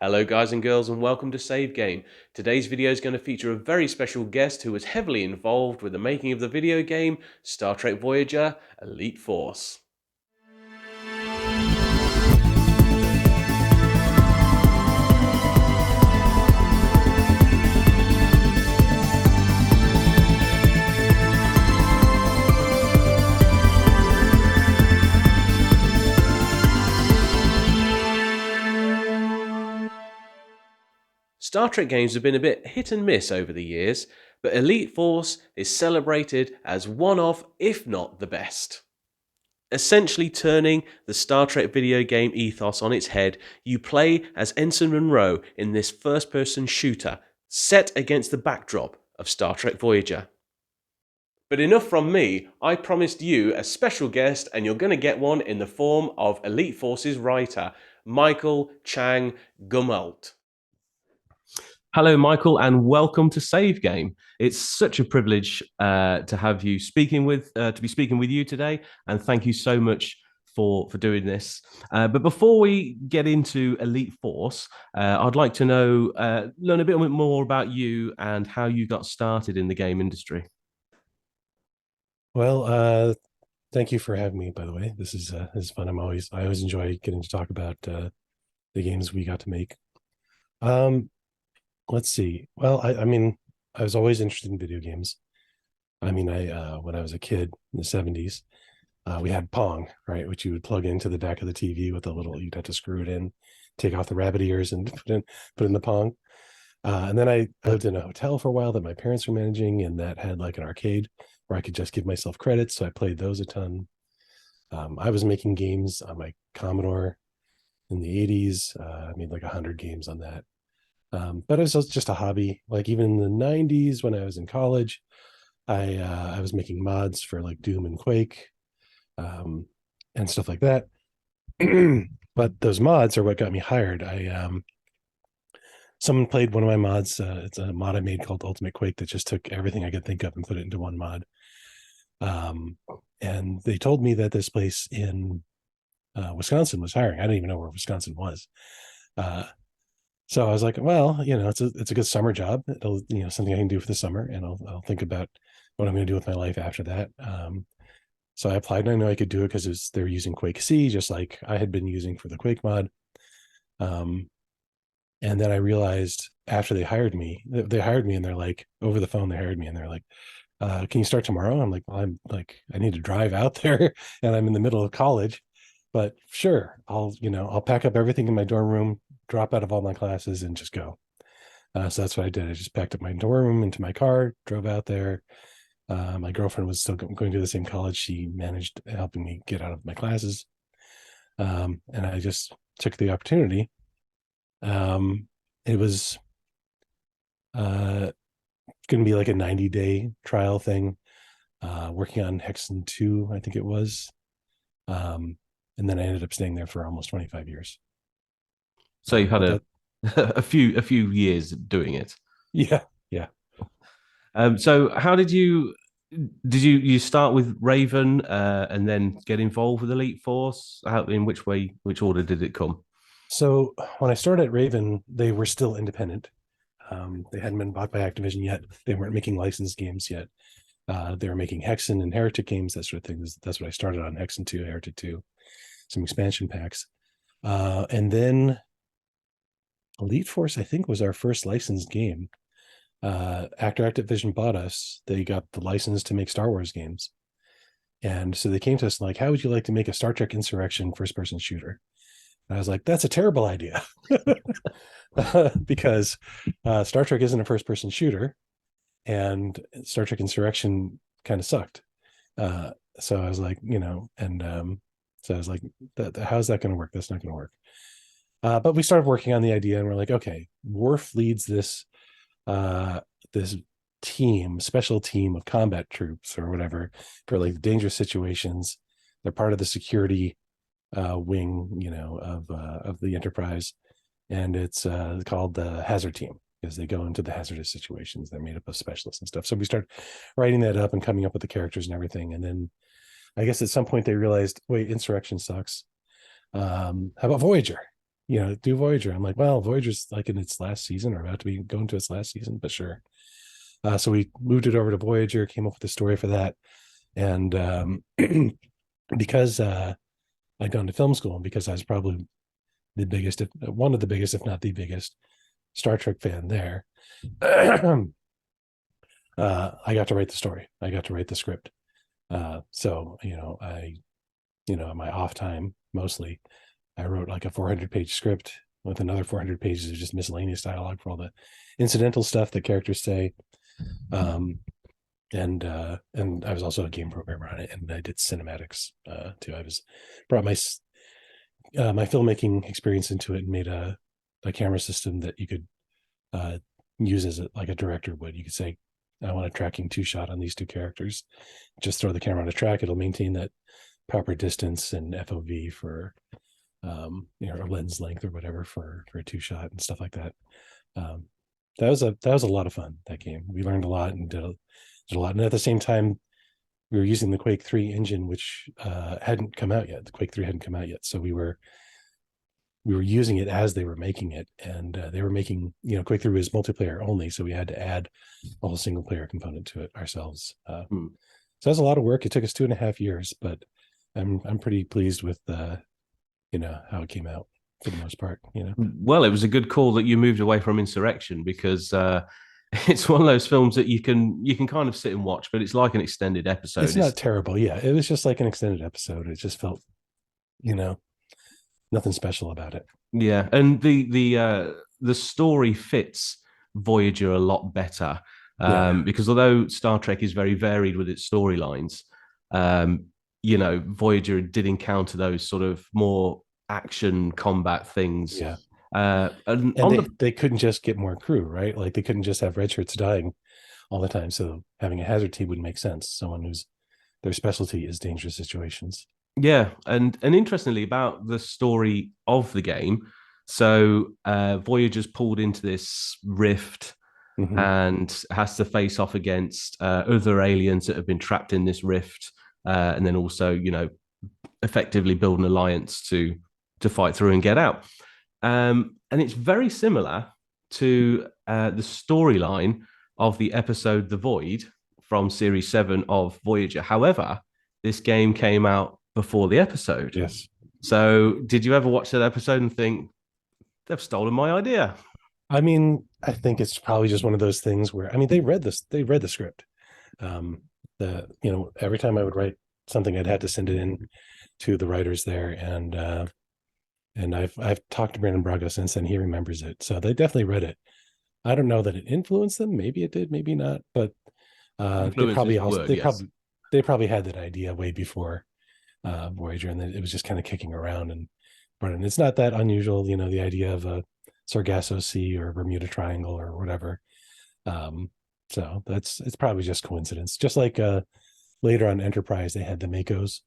Hello guys and girls and welcome to Save Game. Today's video is going to feature a very special guest who was heavily involved with the making of the video game Star Trek Voyager Elite Force. Star Trek games have been a bit hit and miss over the years, but Elite Force is celebrated as one of, if not the best. Essentially turning the Star Trek video game ethos on its head, you play as Ensign Monroe in this first-person shooter set against the backdrop of Star Trek Voyager. But enough from me, I promised you a special guest and you're going to get one in the form of Elite Force's writer, Michael Chang Gummelt. Hello, Michael, and welcome to Save Game. It's such a privilege to have you to be speaking with you today, and thank you so much for doing this. But before we get into Elite Force, I'd like to learn a bit more about you and how you got started in the game industry. Well, thank you for having me. By the way, this is fun. I always enjoy getting to talk about the games we got to make. Let's see. Well, I was always interested in video games. When I was a kid in the 70s, we had Pong, right, which you would plug into the back of the TV with you'd have to screw it in, take off the rabbit ears and put in the Pong. And then I lived in a hotel for a while that my parents were managing, and that had like an arcade where I could just give myself credits. So I played those a ton. I was making games on my Commodore in the 80s. I made like 100 games on that. But it was just a hobby. Like even in the 90s when I was in college, I was making mods for like Doom and Quake and stuff like that. But those mods are what got me hired. Someone played one of my mods. It's a mod I made called Ultimate Quake that just took everything I could think of and put it into one mod. And they told me that this place in Wisconsin was hiring. I didn't even know where Wisconsin was. So I was like, well, it's a good summer job. It'll, something I can do for the summer, and I'll think about what I'm going to do with my life after that. So I applied, and I know I could do it because they were using Quake C, just like I had been using for the Quake mod. And then I realized after they hired me, and they're like, over the phone, they hired me, and they're like, can you start tomorrow? I'm like, well, I need to drive out there, and I'm in the middle of college. But sure, I'll pack up everything in my dorm room, drop out of all my classes, and just go. So that's what I did. I just packed up my dorm room into my car, drove out there. My girlfriend was still going to the same college. She managed helping me get out of my classes. And I just took the opportunity. It was going to be like a 90-day trial thing, working on Hexen 2, I think it was. And then I ended up staying there for almost 25 years. So you've had a few years doing it. Yeah. So how did you start with Raven and then get involved with Elite Force? Which order did it come? So when I started at Raven, they were still independent. They hadn't been bought by Activision yet. They weren't making licensed games yet. They were making Hexen and Heretic games, that sort of thing. That's what I started on, Hexen 2, Heretic 2, some expansion packs. And then Elite Force, I think, was our first licensed game. After Activision bought us, they got the license to make Star Wars games. And so they came to us like, how would you like to make a Star Trek Insurrection first-person shooter? And I was like, that's a terrible idea. Because Star Trek isn't a first-person shooter, and Star Trek Insurrection kind of sucked. So I was like, so I was like, how's that going to work? That's not going to work. But we started working on the idea, and we're like, okay, Worf leads this special team of combat troops or whatever for like dangerous situations. They're part of the security wing, of the Enterprise, and it's called the Hazard Team because they go into the hazardous situations. They're made up of specialists and stuff. So we start writing that up and coming up with the characters and everything, and then I guess at some point they realized, wait, Insurrection sucks. How about Voyager? do Voyager. I'm like, well, Voyager's like in its last season or about to be going to its last season, but sure. So we moved it over to Voyager, came up with a story for that. And because I'd gone to film school and because I was probably the biggest, one of the biggest, if not the biggest Star Trek fan there, I got to write the story. I got to write the script. So, in my off time, mostly, I wrote like a 400-page script with another 400 pages of just miscellaneous dialogue for all the incidental stuff that characters say. And I was also a game programmer on it, and I did cinematics too. I brought my filmmaking experience into it and made a camera system that you could use as like a director would. You could say, I want a tracking 2-shot on these two characters. Just throw the camera on a track. It'll maintain that proper distance and FOV for, or lens length or whatever for a 2-shot and stuff like that. That was a lot of fun, that game. We learned a lot and did a lot. And at the same time, we were using the Quake 3 engine, which hadn't come out yet. The Quake 3 hadn't come out yet. So we were using it as they were making it, and they were making, Quake 3 was multiplayer only, so we had to add a whole single player component to it ourselves. So that's a lot of work. It took us 2.5 years, but I'm pretty pleased with how it came out for the most part. Well, it was a good call that you moved away from Insurrection, because it's one of those films that you can kind of sit and watch, but it's like an extended episode. It's not terrible. Yeah, it was just like an extended episode. It just felt, nothing special about it. Yeah, and the story fits Voyager a lot better, because although Star Trek is very varied with its storylines, Voyager did encounter those sort of more action combat things. Yeah. And they couldn't just get more crew, right? Like they couldn't just have red shirts dying all the time. So having a hazard team would make sense. Someone whose their specialty is dangerous situations. Yeah, and interestingly about the story of the game, so Voyager's pulled into this rift and has to face off against other aliens that have been trapped in this rift, and then also, effectively build an alliance to fight through and get out. And it's very similar to the storyline of the episode The Void from Series 7 of Voyager. However, this game came out before the episode. Yes. So did you ever watch that episode and think, they've stolen my idea? I mean, I think it's probably just one of those things where, they read the script. Every time I would write something, I'd had to send it in to the writers there, and I've talked to Brandon Braga since, and he remembers it. So they definitely read it. I don't know that it influenced them. Maybe it did, maybe not. But they probably had that idea way before Voyager, and then it was just kind of kicking around. And it's not that unusual, the idea of a Sargasso Sea or Bermuda Triangle or whatever. So it's probably just coincidence. Just like later on Enterprise, they had the Makos,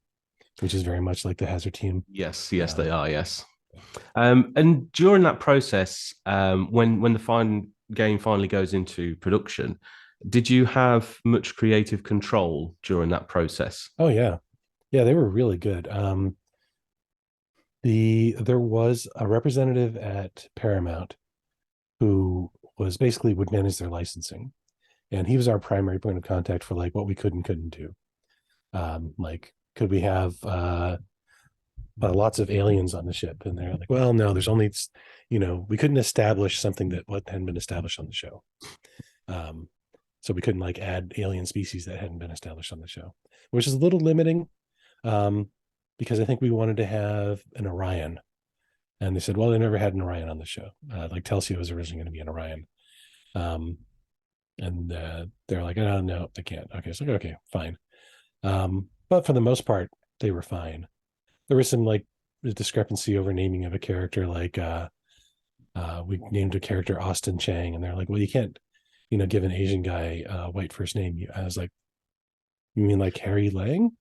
which is very much like the Hazard Team. Yes, they are. Yes. And during that process, when the game finally goes into production, did you have much creative control during that process? Oh yeah, they were really good. There was a representative at Paramount who would manage their licensing, and he was our primary point of contact for like what we could and couldn't do. Like, could we have lots of aliens on the ship? And they're like, well, no, there's only, we couldn't establish something that hadn't been established on the show. So we couldn't like add alien species that hadn't been established on the show, which is a little limiting, because I think we wanted to have an Orion, and they said, well, they never had an Orion on the show. Like Telsio was originally going to be an Orion. And they're like, oh, no, they can't. Okay, so okay, fine. But for the most part, they were fine. There was some like discrepancy over naming of a character. Like we named a character Austin Chang, and they're like, well, you can't, give an Asian guy a white first name. I was like, you mean like Harry Lang?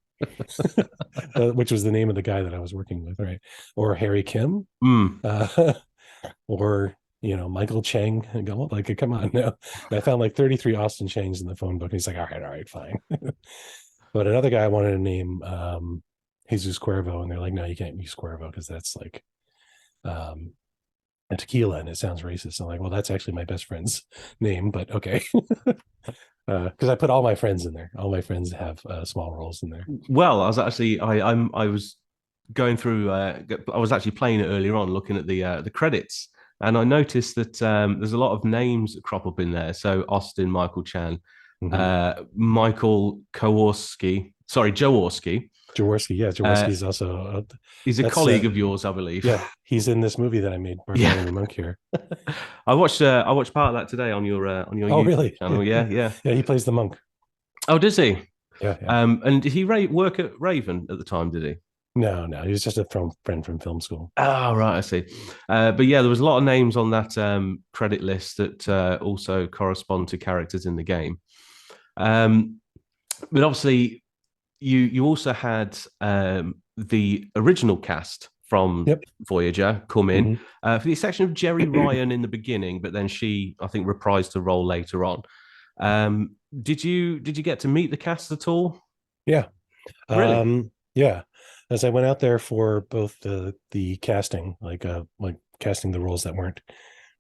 Which was the name of the guy that I was working with, right? Or Harry Kim, or Michael Chang Gummelt. Like, come on, no. I found like 33 Austin Changs in the phone book, and he's like, all right, fine. But another guy wanted to name Jesus Cuervo, and they're like, no, you can't use Cuervo because that's like and tequila, and it sounds racist. I'm like, well, that's actually my best friend's name, but okay. Because I put all my friends in there. All my friends have small roles in there. Well, I was actually I was going through. I was actually playing it earlier on, looking at the credits, and I noticed that there's a lot of names that crop up in there. So Austin, Michael Chan, Mm-hmm. Michael Kowarski, sorry, Jaworski. Jaworski, yeah, Uh, Jaworski is also he's a that's colleague of yours, I believe. yeah, he's in this movie that I made, Yeah, Barbarian the Monk here. I watched part of that today on your Oh, YouTube really? channel. Yeah, yeah. Yeah, he plays the monk. Oh, does he? Yeah, yeah. And did he work at Raven at the time? Did he? No, no, he was just a friend from film school. Oh, right, I see. But yeah, there was a lot of names on that credit list that also correspond to characters in the game. Um, but obviously, you also had the original cast from Yep. Voyager come in Hmm. for the exception of Jerry Ryan in the beginning, but then she, I think, reprised the role later on. Did you get to meet the cast at all? Yeah. Really? Yeah. As I went out there for both the casting, like casting the roles that weren't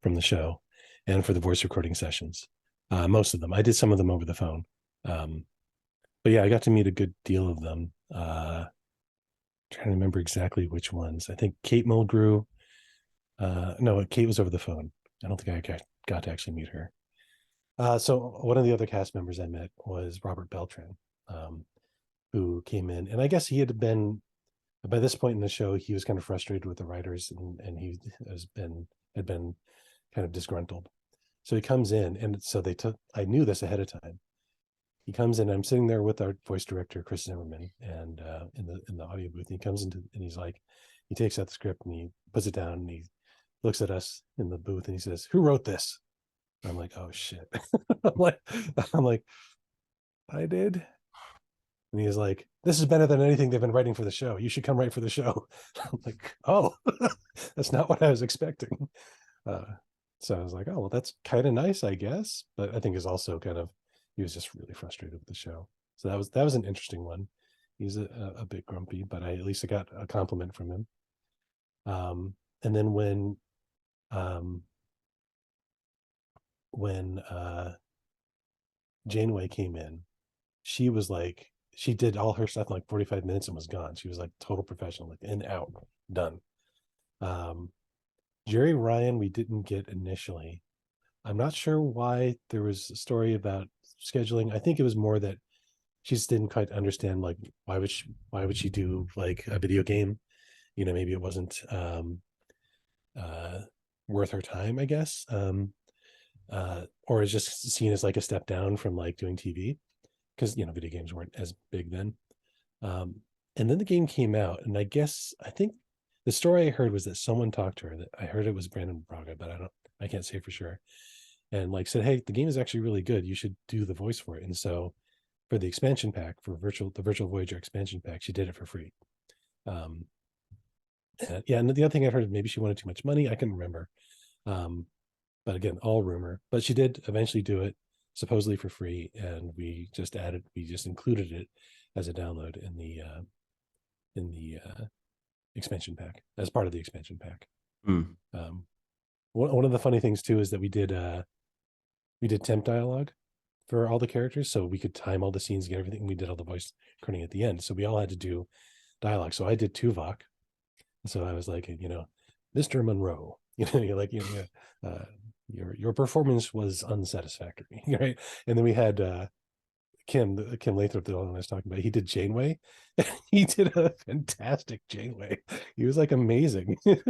from the show, and for the voice recording sessions. Most of them. I did some of them over the phone. Um, but yeah, I got to meet a good deal of them. Trying to remember exactly which ones. I think Kate Mulgrew. No, Kate was over the phone. I don't think I got to actually meet her. So one of the other cast members I met was Robert Beltran, who came in, and I guess he had been by this point in the show, he was kind of frustrated with the writers, and he had been kind of disgruntled. So he comes in, and so they took. I knew this ahead of time. He comes in. I'm sitting there with our voice director Chris Zimmerman, and in the audio booth. And he comes into, and he's like, he takes out the script and he puts it down, and he looks at us in the booth, and he says, "Who wrote this?" And I'm like, "Oh shit!" I'm like, I'm like, "I did." And he's like, "This is better than anything they've been writing for the show. You should come write for the show." I'm like, "Oh, that's not what I was expecting." Uh, so I was like, "Oh, well, that's kind of nice, I guess." But I think is also kind of, he was just really frustrated with the show. So that was an interesting one. He's a bit grumpy, but I at least I got a compliment from him. And then um, when Janeway came in, she was like, she did all her stuff in like 45 minutes and was gone. She was like total professional, like in, out, done. Um, Jerry Ryan, we didn't get initially. I'm not sure why. There was a story about scheduling. I think it was more that she just didn't quite understand, like, why would she do like a video game? Maybe it wasn't uh worth her time, I guess. Or is just seen as like a step down from like doing TV, because video games weren't as big then. Um, and then the game came out, and I think the story I heard was that someone talked to her. That I heard it was Brandon Braga, but I can't say for sure. And like said, "Hey, the game is actually really good. You should do the voice for it." And so for the expansion pack, for the Virtual Voyager expansion pack, she did it for free. Um, and, yeah, and the other thing I heard, maybe she wanted too much money. I can remember. Um, but again, all rumor. But she did eventually do it, supposedly for free, and we just included it as a download in the expansion pack, as part of the expansion pack. Hmm. One of the funny things too is that we did temp dialogue for all the characters, so we could time all the scenes, get everything. We did all the voice recording at the end, so we all had to do dialogue. So I did Tuvok, so I was like, Mr. Monroe, you're like, your performance was unsatisfactory, right? And then we had Kim Lathrop, the one I was talking about. He did Janeway. He did a fantastic Janeway. He was like amazing. It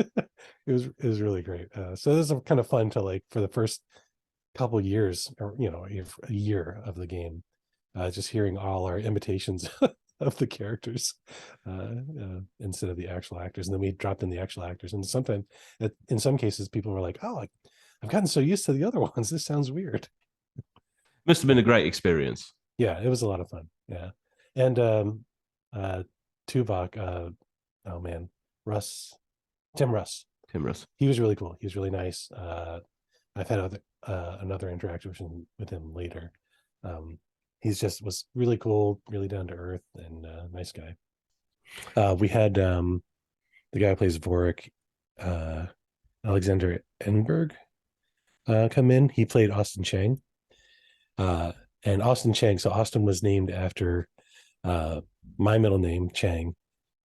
was really great. So this is kind of fun to, like, for the first couple years, or a year of the game, just hearing all our imitations of the characters, instead of the actual actors. And then we dropped in the actual actors, and sometimes in some cases people were like, "Oh, I've gotten so used to the other ones, this sounds weird." Must have been Uh, a great experience. yeah, it was a lot of fun. Yeah. And uh Tuvok, oh man, Russ Tim Russ, Timorous. he was really cool. He was really nice. I've had another interaction with him later. He's just was really cool, really down to earth, and nice guy. We had the guy who plays Vorik. Alexander Enberg come in. He played Austin Chang. Uh, and Austin Chang, so Austin was named after uh, my middle name, Chang,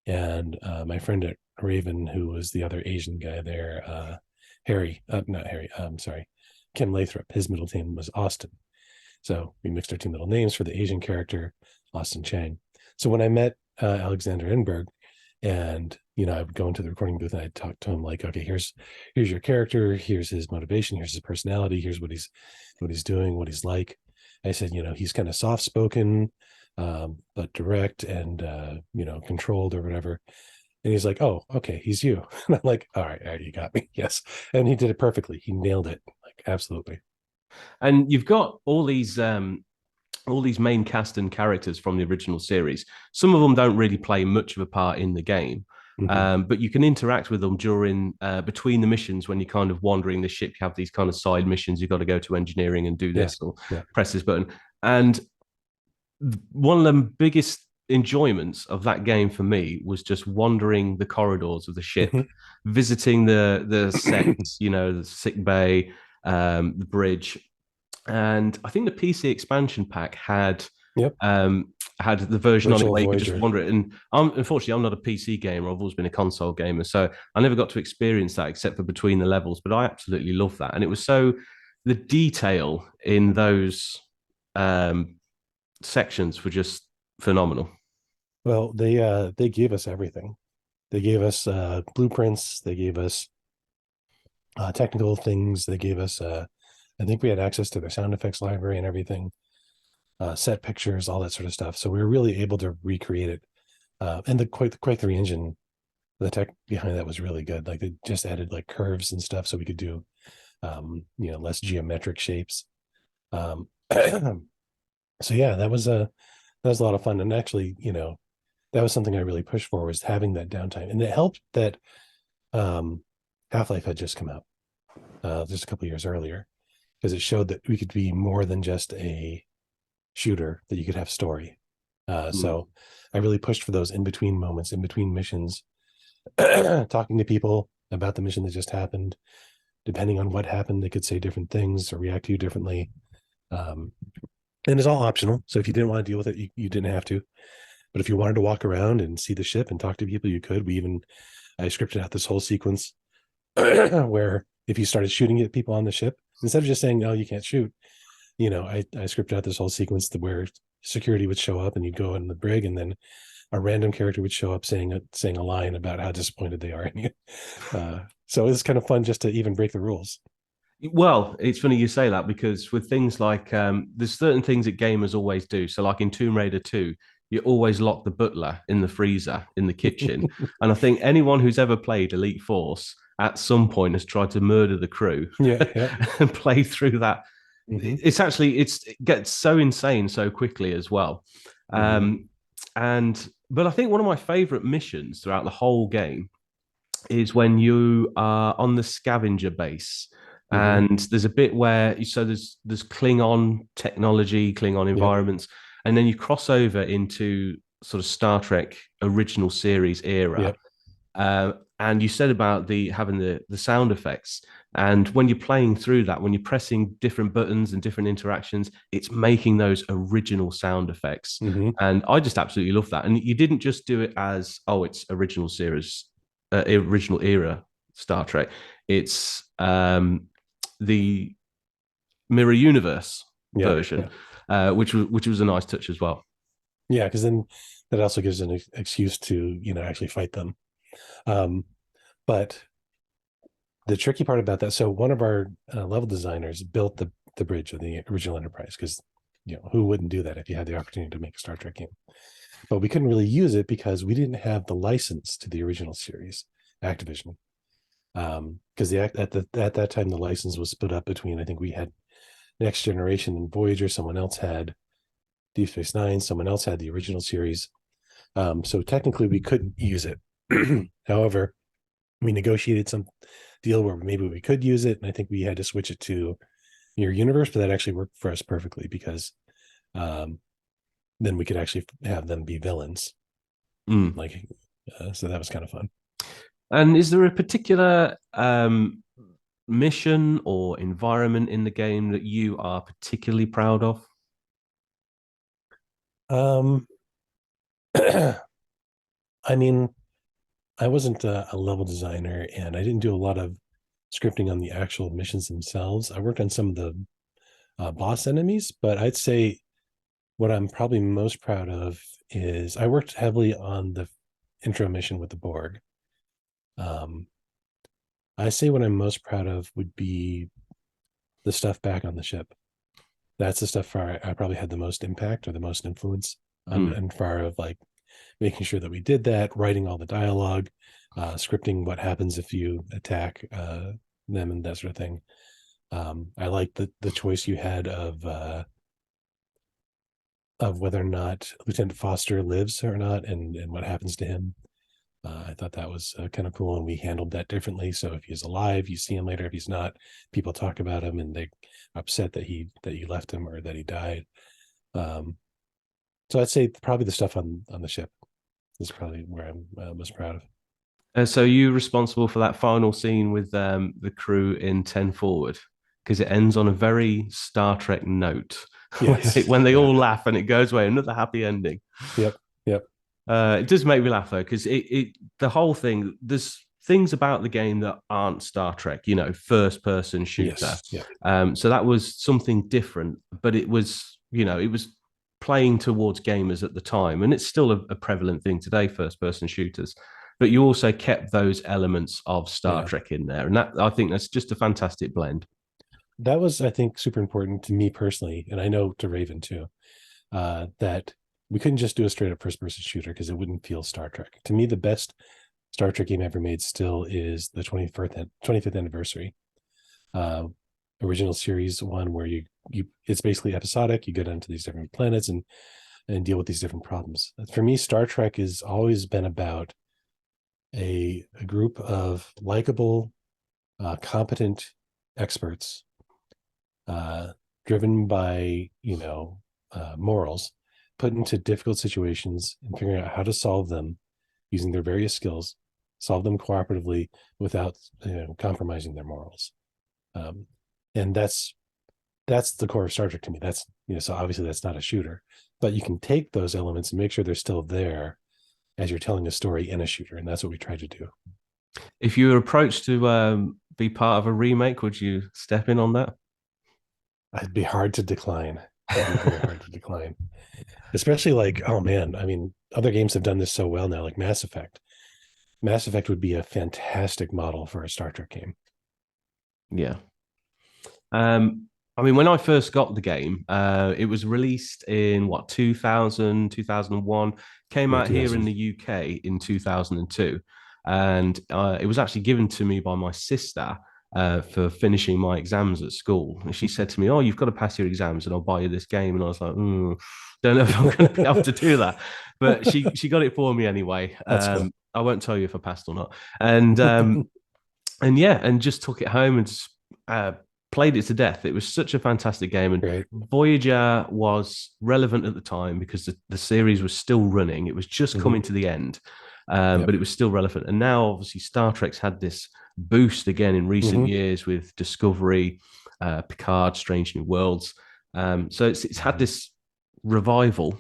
and my friend at Raven, who was the other Asian guy there, Harry, not Harry, sorry, Kim Lathrop. His middle name was Austin. So we mixed our two middle names for the Asian character, Austin Chang. So when I met Alexander Enberg, and I would go into the recording booth and I'd talk to him like, okay, here's your character, here's his motivation, here's his personality, here's what he's doing, what he's like. I said, he's kind of soft spoken, but direct and controlled or whatever. And he's like, oh, okay, he's you. And I'm like, all right, you got me. Yes. And he did it perfectly. He nailed it. Like, absolutely. And you've got all these main cast and characters from the original series. Some of them don't really play much of a part in the game, Mm-hmm. but you can interact with them during between the missions when you're kind of wandering the ship. You have these kind of side missions. You've got to go to engineering and do Yeah. this or Yeah. press this button. And one of the biggest enjoyments of that game for me was just wandering the corridors of the ship, Mm-hmm. visiting the sets, the sick bay, the bridge, and I think the PC expansion pack Yep. had the version on it Virtual where you could just Voyager. wander it. And unfortunately, I'm not a PC gamer. I've always been a console gamer, so I never got to experience that except for between the levels. But I absolutely love that, and it was so the detail in those um, sections were just phenomenal. Well, they gave us everything. They gave us blueprints. They gave us technical things. They gave us I think we had access to their sound effects library and everything, set pictures, all that sort of stuff. So we were really able to recreate it. And the Quake 3 engine, the tech behind that was really good. Like they just added like curves and stuff so we could do less geometric shapes. Um, so yeah, that was a lot of fun. And actually, that was something I really pushed for, was having that downtime. And it helped that um, Half-Life had just come out just a couple years earlier, because it showed that we could be more than just a shooter, that you could have story. Mm. So I really pushed for those in between moments, in between missions, talking to people about the mission that just happened. Depending on what happened, they could say different things or react to you differently. Um, and it's all optional. So if you didn't want to deal with it, you didn't have to. But if you wanted to walk around and see the ship and talk to people, you could. I scripted out this whole sequence where if you started shooting at people on the ship, instead of just saying, no, you can't shoot, I scripted out this whole sequence where security would show up and you'd go in the brig, and then a random character would show up saying a line about how disappointed they are in you. So it's kind of fun just to even break the rules. Well, it's funny you say that because with things like there's certain things that gamers always do. So, like in Tomb Raider 2, you always lock the butler in the freezer in the kitchen. And I think anyone who's ever played Elite Force at some point has tried to murder the crew Yeah, yeah. and play through that. Mm-hmm. It gets so insane so quickly as well. Mm-hmm. Um, but I think one of my favorite missions throughout the whole game is when you are on the scavenger base, Mm-hmm. and there's a bit where there's Klingon technology, Klingon Yep. environments, and then you cross over into sort of Star Trek original series era. Yep. And you said about the having the sound effects, and when you're playing through that, when you're pressing different buttons and different interactions, it's making those original sound effects. Mm-hmm. And I just absolutely love that. And you didn't just do it as, oh, it's original series, original era Star Trek. It's the mirror universe Yeah. version, Yeah. which was a nice touch as well. Yeah. Because then that also gives an excuse to, actually fight them. Um, but the tricky part about that, so one of our level designers built the bridge of the original Enterprise, because who wouldn't do that if you had the opportunity to make a Star Trek game? But we couldn't really use it because we didn't have the license to the original series, Activision. Because at that time the license was split up between, I think we had Next Generation and Voyager, someone else had Deep Space Nine, someone else had the original series. So technically we couldn't use it. However, we negotiated some deal where maybe we could use it, and I think we had to switch it to Mirror Universe, but that actually worked for us perfectly, because um, then we could actually have them be villains. Mm. Like, so that was kind of fun. And is there a particular mission or environment in the game that you are particularly proud of? Um, I mean, I wasn't a level designer, and I didn't do a lot of scripting on the actual missions themselves. I worked on some of the boss enemies, but I'd say what I'm probably most proud of is I worked heavily on the intro mission with the Borg. Um, I say what I'm most proud of would be the stuff back on the ship. That's the stuff where I probably had the most impact or the most influence on, Mm. and far of like making sure that we did that, writing all the dialogue, scripting what happens if you attack them and that sort of thing. I like the choice you had of whether or not Lieutenant Foster lives or not, and what happens to him. I thought that was kind of cool, and we handled that differently. So if he's alive, you see him later. If he's not, people talk about him, and they're upset that you left him or that he died. Um, so I'd say probably the stuff on the ship is probably where I'm most proud of. So you responsible for that final scene with the crew in 10 Forward? Because it ends on a very Star Trek note Yes. when they Yeah. all laugh and it goes away, another happy ending. Yep. Yep. It does make me laugh though, because the whole thing, there's things about the game that aren't Star Trek, first person shooter. Yes. Yep. So that was something different, but it was playing towards gamers at the time, and it's still a prevalent thing today, first person shooters. But you also kept those elements of Star Yeah. Trek in there, and that I think that's just a fantastic blend. That was, I think, super important to me personally, and I know to Raven too, that we couldn't just do a straight up first person shooter because it wouldn't feel Star Trek. To me, the best Star Trek game ever made still is the 25th anniversary uh, original series one, where you it's basically episodic. You go down to these different planets and deal with these different problems. For me, Star Trek has always been about a group of likable, competent experts, uh, driven by morals, put into difficult situations and figuring out how to solve them using their various skills, solve them cooperatively without compromising their morals. Um, and that's the core of Star Trek to me. That's so obviously that's not a shooter, but you can take those elements and make sure they're still there as you're telling a story in a shooter, and that's what we try to do. If you were approached to be part of a remake, would you step in on that? It'd be hard to decline. It'd be very hard to decline, especially like, oh man, I mean, other games have done this so well now, like Mass Effect. Mass Effect would be a fantastic model for a Star Trek game. Yeah. Um, I mean, when I first got the game, it was released in what, 2000, 2001, came Yeah, out here in 2000. the UK in 2002. And it was actually given to me by my sister for finishing my exams at school. And she said to me, "Oh, you've got to pass your exams and I'll buy you this game." And I was like, don't know if I'm going to be able to do that. But she got it for me anyway. That's cool. I won't tell you if I passed or not. And yeah, and just took it home and just, played it to death. It was such a fantastic game, and Great. Voyager was relevant at the time because the series was still running. It was just Mm-hmm. coming to the end, Yep. but it was still relevant. And now, obviously, Star Trek's had this boost again in recent Mm-hmm. years with Discovery, Picard, Strange New Worlds. So it's had this revival.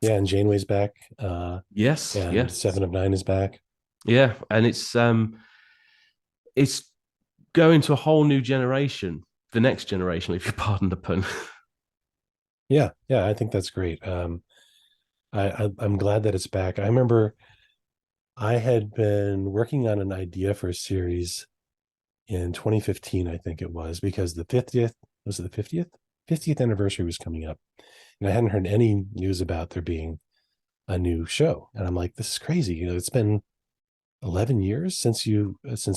Yeah, and Janeway's back, Yes, and yeah, Seven of Nine is back. yeah, and it's going to a whole new generation, the next generation, if you pardon the pun. Yeah, yeah, I think that's great. I'm glad that it's back. I remember I had been working on an idea for a series in 2015, I think it was, because the 50th was it the 50th anniversary was coming up, and I hadn't heard any news about there being a new show, and I'm like, this is crazy. It's been 11 years since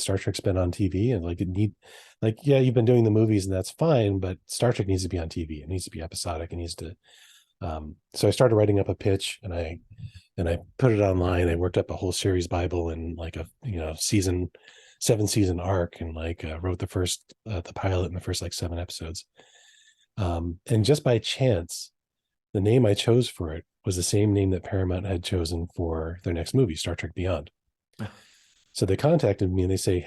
Star Trek's been on TV, and yeah, you've been doing the movies and that's fine, but Star Trek needs to be on TV. It needs to be episodic. It needs to. So I started writing up a pitch, and I put it online. I worked up a whole series Bible and like a 7 season arc, and like wrote the pilot and the first like 7 episodes. And just by chance, the name I chose for it was the same name that Paramount had chosen for their next movie, Star Trek Beyond. So they contacted me and they said,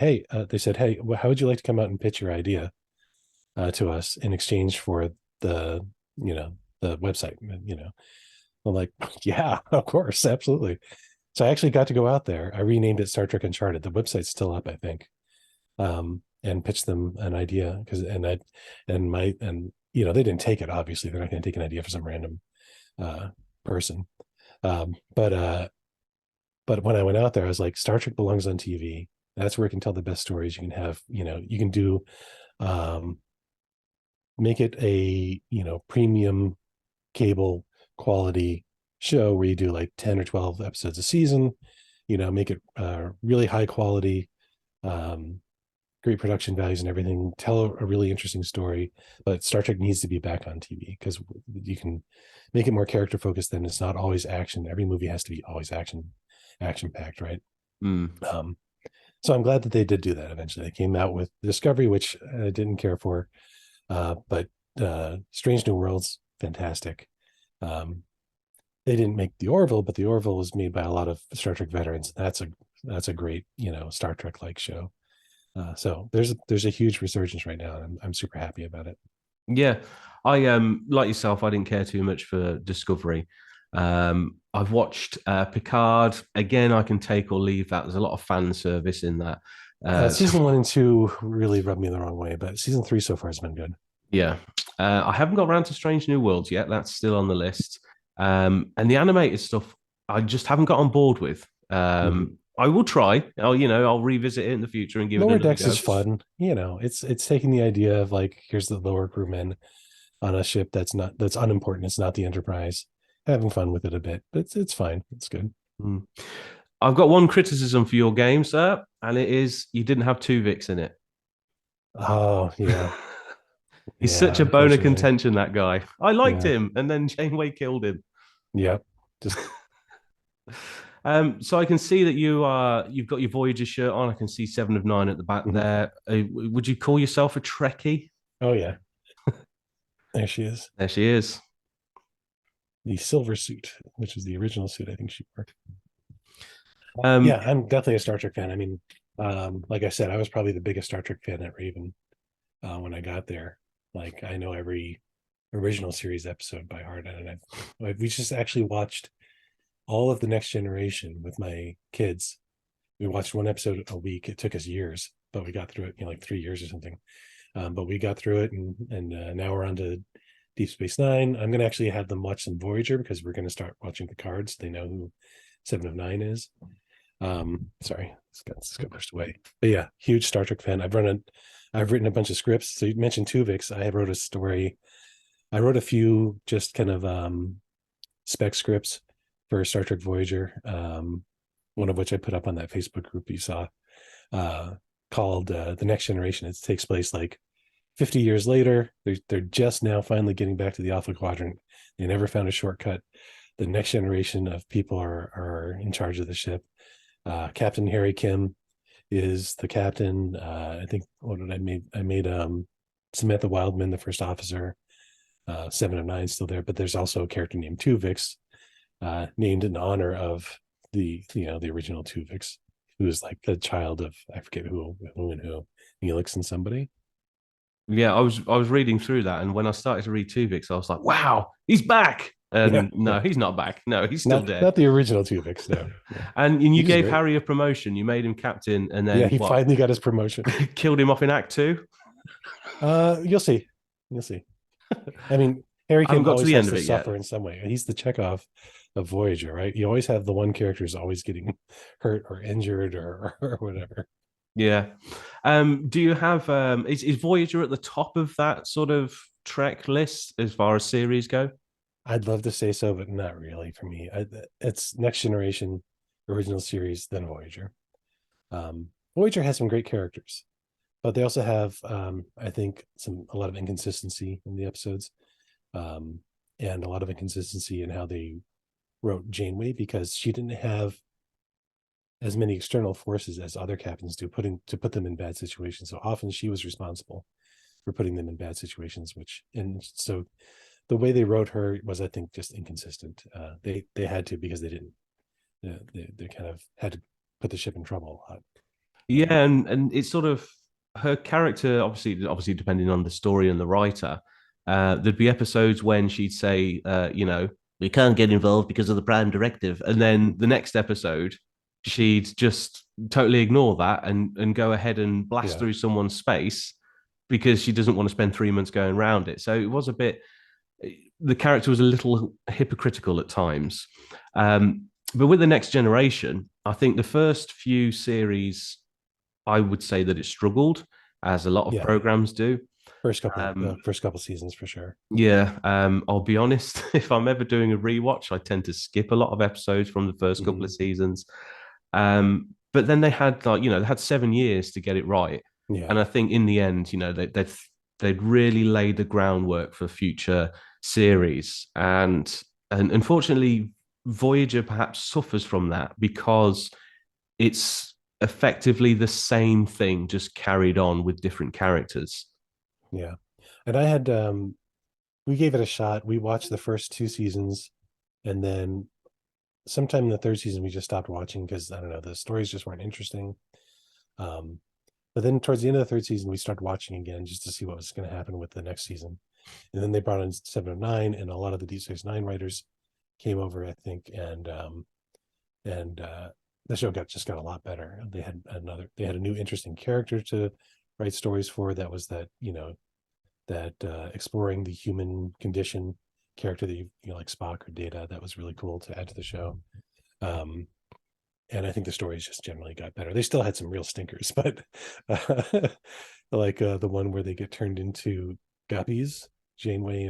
hey, well, how would you like to come out and pitch your idea to us in exchange for the, you know, the website? You know, I'm like, yeah, of course, absolutely. So I actually got to go out there. I renamed it Star Trek Uncharted. The website's still up, I think, and pitched them an idea and you know, they didn't take it. Obviously, they're not going to take an idea for some random uh, person. Um, but uh, but when I went out there, I was like, Star Trek belongs on TV. That's where you can tell the best stories. You can have, you know, you can do, um, make it a, you know, premium cable quality show where you do like 10 or 12 episodes a season, you know, make it really high quality, um, great production values and everything, tell a really interesting story. But Star Trek needs to be back on TV because you can make it more character focused. Then it's not always action. Every movie has to be always action packed, right? Mm. Um, so I'm glad that they did do that eventually. They came out with Discovery, which I didn't care for, but Strange New Worlds, fantastic. Um, they didn't make the Orville, but the Orville was made by a lot of Star Trek veterans. That's a great, you know, Star Trek like show. So there's a huge resurgence right now, and I'm super happy about it. Yeah, I like yourself. I didn't care too much for Discovery. I've watched Picard again. I can take or leave that. There's a lot of fan service in that. So Season 1 and 2 really rubbed me the wrong way, but season 3 so far has been good. yeah, I haven't got around to Strange New Worlds yet. That's still on the list. And the animated stuff, I just haven't got on board with. Mhm. I will try. I'll revisit it in the future and give it Lower another Decks is go. fun. You know, it's taking the idea of like, here's the lower crewmen on a ship that's unimportant. It's not the Enterprise. Having fun with it a bit, but it's fine. It's good. Mm. I've got one criticism for your game, sir, and it is you didn't have Tuvix in it. Oh yeah, He's such yeah. a bone of Unfortunately, contention, that guy. I liked yeah, him, and then Janeway killed him. yeah. Just So I can see that you've got your Voyager shirt on. I can see 7 of 9 at the back mhm. there. Would you call yourself a Trekkie? Oh yeah, there she is. There she is. The silver suit, which is the original suit I think she wore. Um, Yeah, I'm definitely a Star Trek fan. I mean, like I said, I was probably the biggest Star Trek fan at Raven when I got there. Like I know every original series episode by heart, and we just actually watched all of the Next Generation with my kids. We watched one episode a week. It took us years, but we got through it, you know, like 3 years or something. But we got through it, and now we're on to Deep Space Nine. I'm gonna actually have them watch some Voyager because we're gonna start watching Picard, so they know who 7 of 9 is. Sorry, this got pushed away. But yeah, huge Star Trek fan. I've written a bunch of scripts. So you mentioned Tuvix. I wrote a story. I wrote a few just kind of spec scripts for Star Trek Voyager. One of which I put up on that Facebook group you saw, uh, called The Next Generation. It takes place like 50 years later. They're just now finally getting back to the Alpha Quadrant. They never found a shortcut. The next generation of people are in charge of the ship. Captain Harry Kim is the captain. I think what did I made? I made Samantha Wildman the first officer. 7 of 9 still there, but there's also a character named Tuvix, named in honor of the original Tuvix, who is like the child of I forget who, Neelix and somebody. yeah, I was reading through that, and when I started to read Tuvix, I was like, "Wow, he's back!" Yeah, And yeah. no, he's not back. No, he's still Not dead. not the original Tuvix, no. No. And you He was gave great. Harry a promotion. You made him captain, and Yeah, then he what? finally got his promotion. Killed him off in Act Two. You'll see. You'll see. I mean, Harry I haven't Kim got to always the end has of to it yet. suffer in some way. He's the Chekhov of Voyager, right? You always have the one character who's always getting hurt or injured or whatever. Yeah. Do you have is Voyager at the top of that sort of Trek list as far as series go? I'd love to say so, but not really for me. It's Next Generation, original series, then Voyager. Voyager has some great characters, but they also have, I think, a lot of inconsistency in the episodes, um, and a lot of inconsistency in how they wrote Janeway because she didn't have as many external forces as other captains do, put them in bad situations. So often she was responsible for putting them in bad situations, and so the way they wrote her was, I think, just inconsistent. They had to because they didn't. They kind of had to put the ship in trouble a lot. Yeah, and it's sort of her character, obviously depending on the story and the writer. There'd be episodes when she'd say, we can't get involved because of the Prime Directive, and then the next episode, she'd just totally ignore that and go ahead and blast Yeah, through someone's space because she doesn't want to spend 3 months going around it. So it was a bit. The character was a little hypocritical at times. But with the next generation, I think the first few series I would say that it struggled, as a lot of yeah. programs do. First couple seasons for sure. Yeah, I'll be honest. If I'm ever doing a rewatch, I tend to skip a lot of episodes from the first couple Mm-hmm. of seasons. But then they had they had 7 years to get it right, Yeah, and I think in the end, they'd really laid the groundwork for future series, and unfortunately, Voyager perhaps suffers from that because it's effectively the same thing, just carried on with different characters. yeah. And I had we gave it a shot. We watched the first 2 seasons, and then sometime in the third season we just stopped watching because I don't know, the stories just weren't interesting. Um, but then towards the end of the third season, we started watching again just to see what was going to happen with the next season. And then they brought in 709, and a lot of the D69 writers came over, I think, and the show just got a lot better. They had a new interesting character to write stories for. That was that exploring the human condition character that like Spock or Data. That was really cool to add to the show. And I think the stories just generally got better. They still had some real stinkers, but like the one where they get turned into guppies. Janeway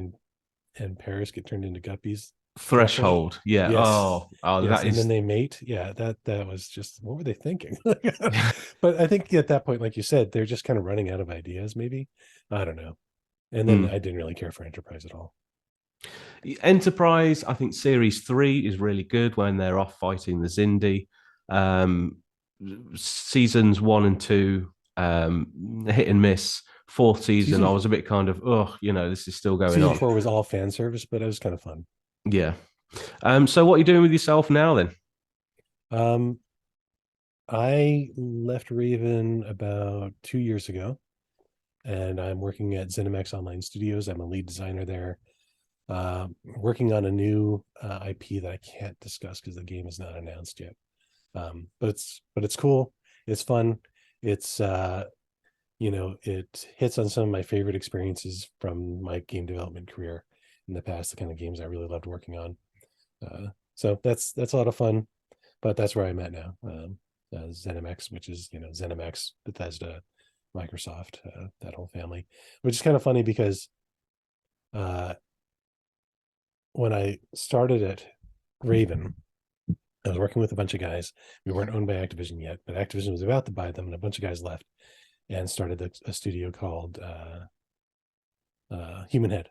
and Paris get turned into guppies. Threshold, yeah. Yes, Oh, yes, that and then is. they mate. Yeah, that was just, what were they thinking? But I think at that point, like you said, they're just kind of running out of ideas. Maybe, I don't know. And then Mm. I didn't really care for Enterprise at all. Enterprise, I think series 3 is really good when they're off fighting the Zindi. Um, Seasons 1 and 2, hit and miss. Fourth season, I Season was a bit kind of, oh, this is still going season on. 4 was all fan service, but it was kind of fun. Yeah. So what are you doing with yourself now then? Um, I left Raven about 2 years ago, and I'm working at ZeniMax Online Studios. I'm a lead designer there. Working on a new IP that I can't discuss because the game is not announced yet. But it's cool. It's fun. It's it hits on some of my favorite experiences from my game development career in the past, the kind of games I really loved working on. So that's a lot of fun. But that's where I'm at now. ZeniMax, which is ZeniMax, Bethesda, Microsoft, that whole family, which is kind of funny because when I started at Raven, I was working with a bunch of guys. We weren't owned by Activision yet, but Activision was about to buy them, and a bunch of guys left and started a studio called Human Head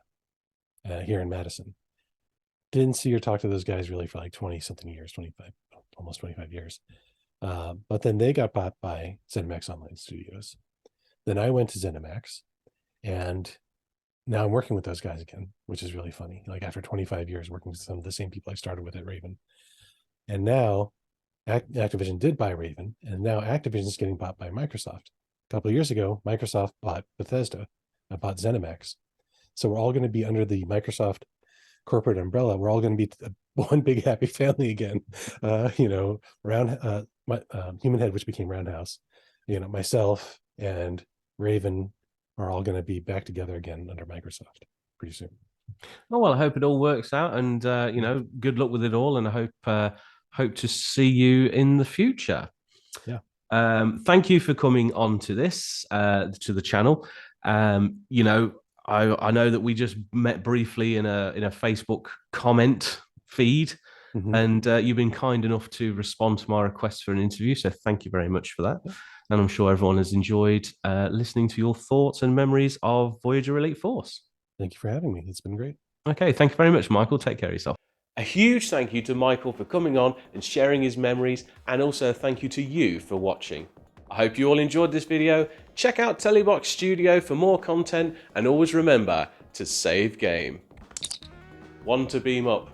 here in Madison. Didn't see or talk to those guys really for like 20 something years, 25, almost 25 years. But then they got bought by ZeniMax Online Studios. Then I went to ZeniMax, and now I'm working with those guys again, which is really funny. Like after 25 years working with some of the same people I started with at Raven. And now Activision did buy Raven, and now Activision is getting bought by Microsoft. A couple of years ago, Microsoft bought Bethesda, bought ZeniMax. So we're all going to be under the Microsoft corporate umbrella. We're all going to be one big happy family again. Human Head, which became Roundhouse, myself and Raven are all going to be back together again under Microsoft pretty soon. Oh well, I hope it all works out, and good luck with it all, and I hope to see you in the future. Yeah. Thank you for coming on to this to the channel. I know that we just met briefly in a Facebook comment feed, Mm-hmm. and you've been kind enough to respond to my request for an interview. So thank you very much for that. Yeah. And I'm sure everyone has enjoyed listening to your thoughts and memories of Voyager Elite Force. Thank you for having me. It's been great. Okay, thank you very much, Michael. Take care of yourself. A huge thank you to Michael for coming on and sharing his memories, and also thank you to you for watching. I hope you all enjoyed this video. Check out Telebox Studio for more content, and always remember to save game. One to beam up.